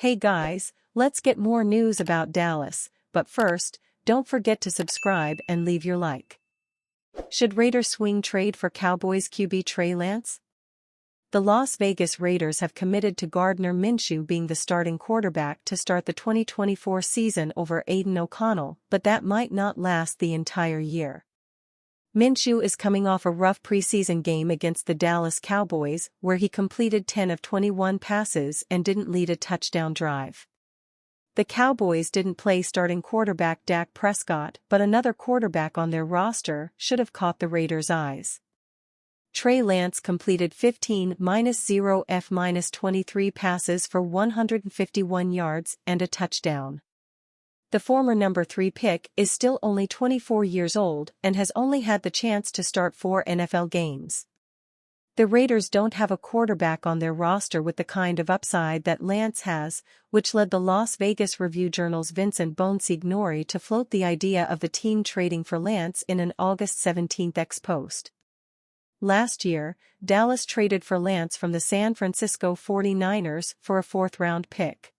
Hey guys, let's get more news about Dallas, but first, don't forget to subscribe and leave your like. Should Raiders swing trade for Cowboys QB Trey Lance? The Las Vegas Raiders have committed to Gardner Minshew being the starting quarterback to start the 2024 season over Aiden O'Connell, but that might not last the entire year. Minshew is coming off a rough preseason game against the Dallas Cowboys, where he completed 10 of 21 passes and didn't lead a touchdown drive. The Cowboys didn't play starting quarterback Dak Prescott, but another quarterback on their roster should have caught the Raiders' eyes. Trey Lance completed 15-0 F-23 passes for 151 yards and a touchdown. The former number 3 pick is still only 24 years old and has only had the chance to start 4 NFL games. The Raiders don't have a quarterback on their roster with the kind of upside that Lance has, which led the Las Vegas Review-Journal's Vincent Bonsignori to float the idea of the team trading for Lance in an August 17 X post. Last year, Dallas traded for Lance from the San Francisco 49ers for a 4th-round pick.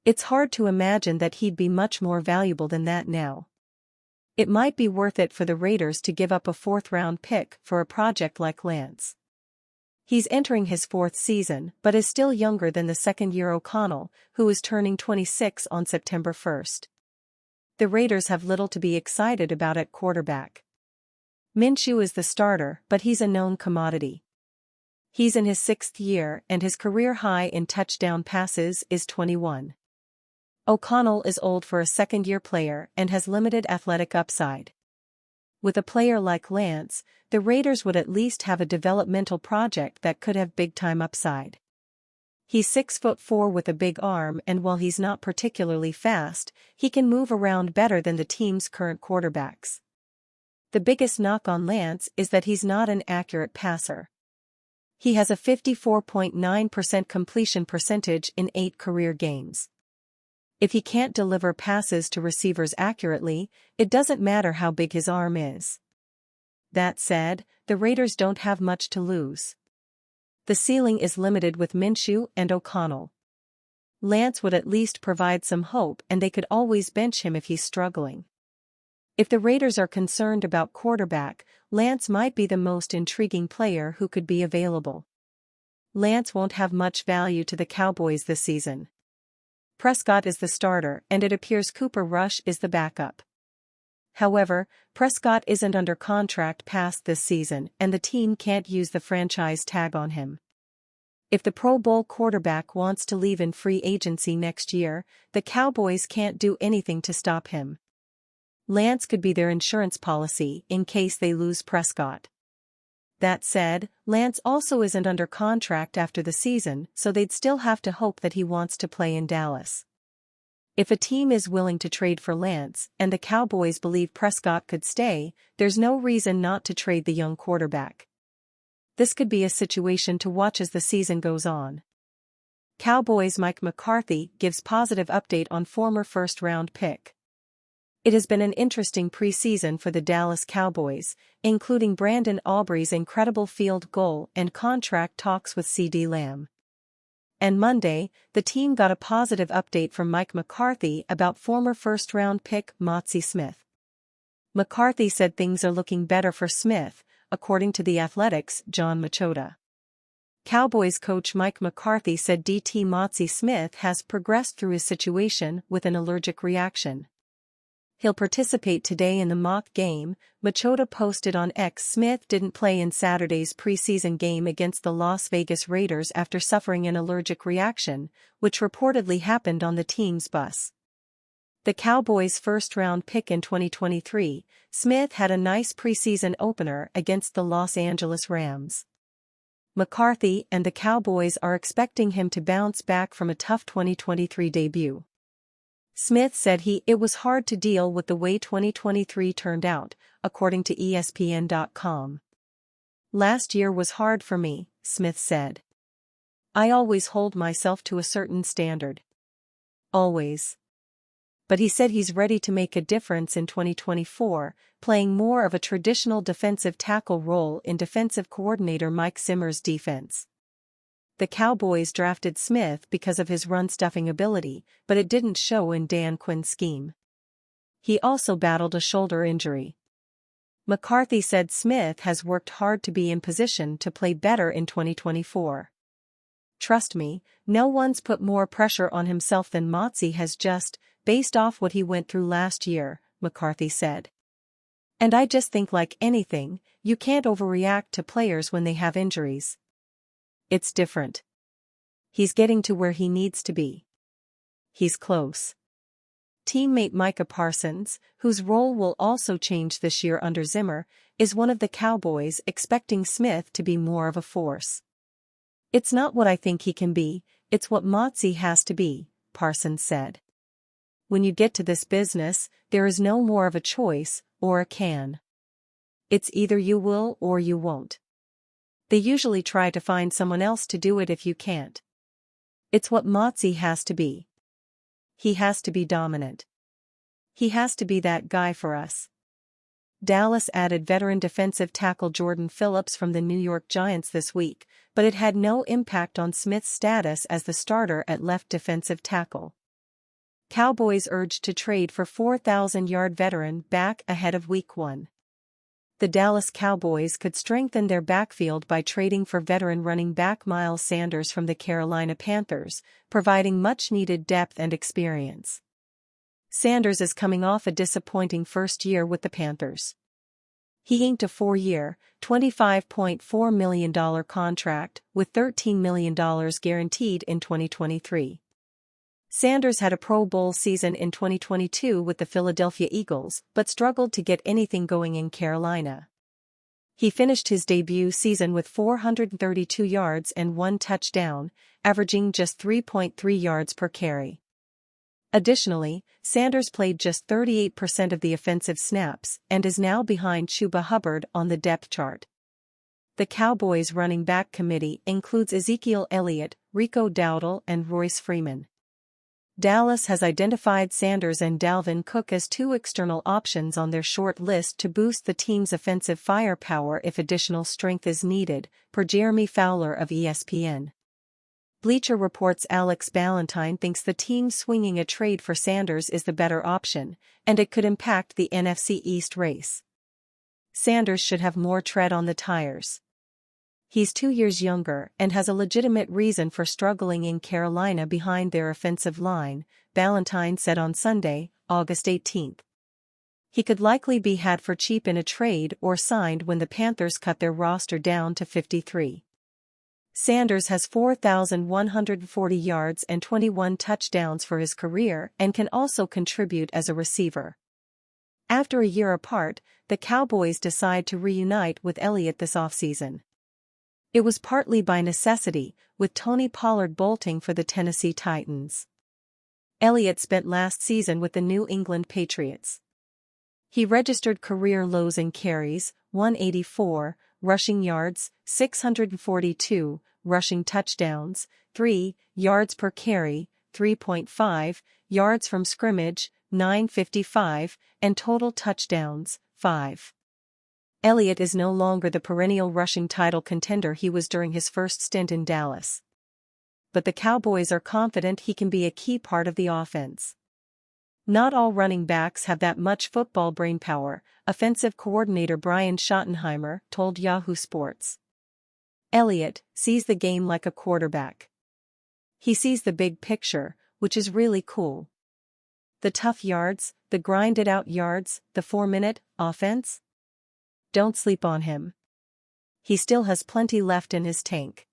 It's hard to imagine that he'd be much more valuable than that now. It might be worth it for the Raiders to give up a 4th-round pick for a project like Lance. He's entering his 4th season but is still younger than the second-year O'Connell, who is turning 26 on September 1. The Raiders have little to be excited about at quarterback. Minshew is the starter, but he's a known commodity. He's in his 6th year and his career high in touchdown passes is 21. O'Connell is old for a second-year player and has limited athletic upside. With a player like Lance, the Raiders would at least have a developmental project that could have big-time upside. He's 6'4" with a big arm, and while he's not particularly fast, he can move around better than the team's current quarterbacks. The biggest knock on Lance is that he's not an accurate passer. He has a 54.9% completion percentage in 8 career games. If he can't deliver passes to receivers accurately, it doesn't matter how big his arm is. That said, the Raiders don't have much to lose. The ceiling is limited with Minshew and O'Connell. Lance would at least provide some hope, and they could always bench him if he's struggling. If the Raiders are concerned about quarterback, Lance might be the most intriguing player who could be available. Lance won't have much value to the Cowboys this season. Prescott is the starter, and it appears Cooper Rush is the backup. However, Prescott isn't under contract past this season, and the team can't use the franchise tag on him. If the Pro Bowl quarterback wants to leave in free agency next year, the Cowboys can't do anything to stop him. Lance could be their insurance policy in case they lose Prescott. That said, Lance also isn't under contract after the season, so they'd still have to hope that he wants to play in Dallas. If a team is willing to trade for Lance, and the Cowboys believe Prescott could stay, there's no reason not to trade the young quarterback. This could be a situation to watch as the season goes on. Cowboys' Mike McCarthy gives positive update on former 1st-round pick. It has been an interesting preseason for the Dallas Cowboys, including Brandon Aubrey's incredible field goal and contract talks with CeeDee Lamb. And Monday, the team got a positive update from Mike McCarthy about former 1st-round pick Mazi Smith. McCarthy said things are looking better for Smith, according to The Athletic's John Machota. Cowboys coach Mike McCarthy said DT Mazi Smith has progressed through his situation with an allergic reaction. He'll participate today in the mock game, Machota posted on X. Smith didn't play in Saturday's preseason game against the Las Vegas Raiders after suffering an allergic reaction, which reportedly happened on the team's bus. The Cowboys' 1st-round pick in 2023, Smith had a nice preseason opener against the Los Angeles Rams. McCarthy and the Cowboys are expecting him to bounce back from a tough 2023 debut. Smith said it was hard to deal with the way 2023 turned out, according to ESPN.com. Last year was hard for me, Smith said. I always hold myself to a certain standard. Always. But he said he's ready to make a difference in 2024, playing more of a traditional defensive tackle role in defensive coordinator Mike Zimmer's defense. the Cowboys drafted Smith because of his run-stuffing ability, but it didn't show in Dan Quinn's scheme. He also battled a shoulder injury. McCarthy said Smith has worked hard to be in position to play better in 2024. "Trust me, no one's put more pressure on himself than Motzi has just, based off what he went through last year," McCarthy said. "And I just think like anything, you can't overreact to players when they have injuries. It's different. He's getting to where he needs to be. He's close." Teammate Micah Parsons, whose role will also change this year under Zimmer, is one of the Cowboys expecting Smith to be more of a force. "It's not what I think he can be, it's what Motzi has to be," Parsons said. "When you get to this business, there is no more of a choice, or a can. It's either you will or you won't. They usually try to find someone else to do it if you can't. It's what Motzi has to be. He has to be dominant. He has to be that guy for us." Dallas added veteran defensive tackle Jordan Phillips from the New York Giants this week, but it had no impact on Smith's status as the starter at left defensive tackle. Cowboys urged to trade for 4,000-yard veteran back ahead of Week 1. The Dallas Cowboys could strengthen their backfield by trading for veteran running back Miles Sanders from the Carolina Panthers, providing much-needed depth and experience. Sanders is coming off a disappointing first year with the Panthers. He inked a 4-year, $25.4 million contract, with $13 million guaranteed in 2023. Sanders had a Pro Bowl season in 2022 with the Philadelphia Eagles, but struggled to get anything going in Carolina. He finished his debut season with 432 yards and 1 touchdown, averaging just 3.3 yards per carry. Additionally, Sanders played just 38% of the offensive snaps and is now behind Chuba Hubbard on the depth chart. The Cowboys' running back committee includes Ezekiel Elliott, Rico Dowdle, and Royce Freeman. Dallas has identified Sanders and Dalvin Cook as 2 external options on their short list to boost the team's offensive firepower if additional strength is needed, per Jeremy Fowler of ESPN. Bleacher Report's Alex Ballentine thinks the team swinging a trade for Sanders is the better option, and it could impact the NFC East race. Sanders should have more tread on the tires. He's 2 years younger and has a legitimate reason for struggling in Carolina behind their offensive line, Ballentine said on Sunday, August 18. He could likely be had for cheap in a trade or signed when the Panthers cut their roster down to 53. Sanders has 4,140 yards and 21 touchdowns for his career and can also contribute as a receiver. After a year apart, the Cowboys decide to reunite with Elliott this offseason. It was partly by necessity, with Tony Pollard bolting for the Tennessee Titans. Elliott spent last season with the New England Patriots. He registered career lows in carries, 184, rushing yards, 642, rushing touchdowns, 3 yards per carry, 3.5, yards from scrimmage, 955, and total touchdowns, 5. Elliott is no longer the perennial rushing title contender he was during his first stint in Dallas. But the Cowboys are confident he can be a key part of the offense. "Not all running backs have that much football brainpower," offensive coordinator Brian Schottenheimer told Yahoo Sports. "Elliott sees the game like a quarterback. He sees the big picture, which is really cool. The tough yards, the grinded-out yards, the 4-minute offense? Don't sleep on him. He still has plenty left in his tank."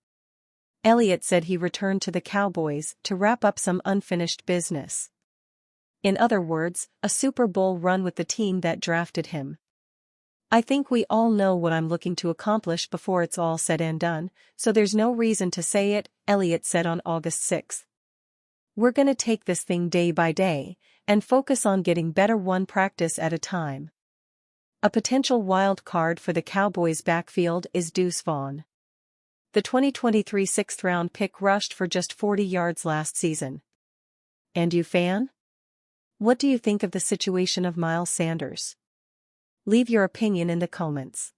Elliott said he returned to the Cowboys to wrap up some unfinished business. In other words, a Super Bowl run with the team that drafted him. "I think we all know what I'm looking to accomplish before it's all said and done, so there's no reason to say it," Elliott said on August 6. "We're gonna take this thing day by day, and focus on getting better one practice at a time." A potential wild card for the Cowboys' backfield is Deuce Vaughn. The 2023 sixth-round pick rushed for just 40 yards last season. And you fan? What do you think of the situation of Miles Sanders? Leave your opinion in the comments.